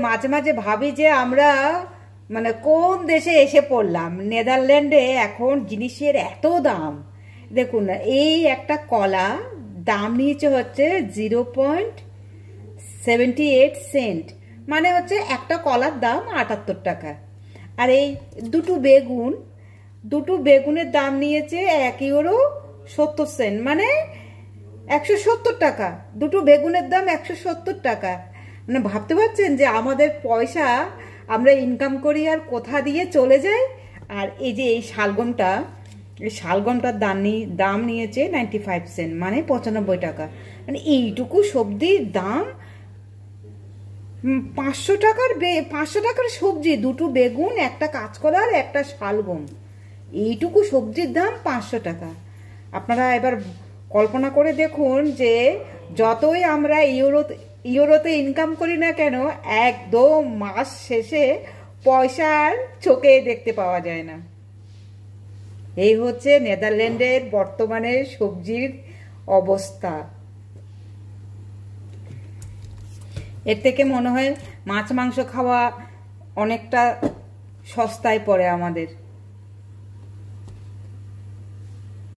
মাঝে মাঝে ভাবি যে আমরা মানে কোন দেশে এসে পড়লাম। নেদারল্যান্ডে এখন জিনিসের এত দাম। দেখুন এই একটা কলা দাম নিয়েছে হচ্ছে 0.78 সেন্ট, মানে হচ্ছে একটা কলার দাম 78 টাকা। আর এই দুটো বেগুনের দাম নিয়েছে 1 ইউরো 70 সেন্ট, মানে 170 টাকা। দুটো বেগুনের দাম 170 টাকা। মানে ভাবতে পারছেন যে আমাদের পয়সা আমরা ইনকাম করি আর কোথা দিয়ে চলে যায়। আর এই যে এই শালগমটার দাম নিয়েছে 95 সেন্ট, মানে 95 টাকা। মানে এইটুকু সবজির দাম 500 টাকার সবজি, দুটো বেগুন, একটা কাঁচকলা আর একটা শালগম, এইটুকু সবজির দাম 500 টাকা। আপনারা এবার কল্পনা করে দেখুন যে যতই আমরা ইউরোতে ইনকাম করি না কেন, একদম মাস শেষে পয়সার চোখে দেখতে পাওয়া যায় না। এই হচ্ছে নেদারল্যান্ডের বর্তমানে সবজির অবস্থা। এর থেকে মনে হয় মাছ মাংস খাওয়া অনেকটা সস্তায় পড়ে আমাদের।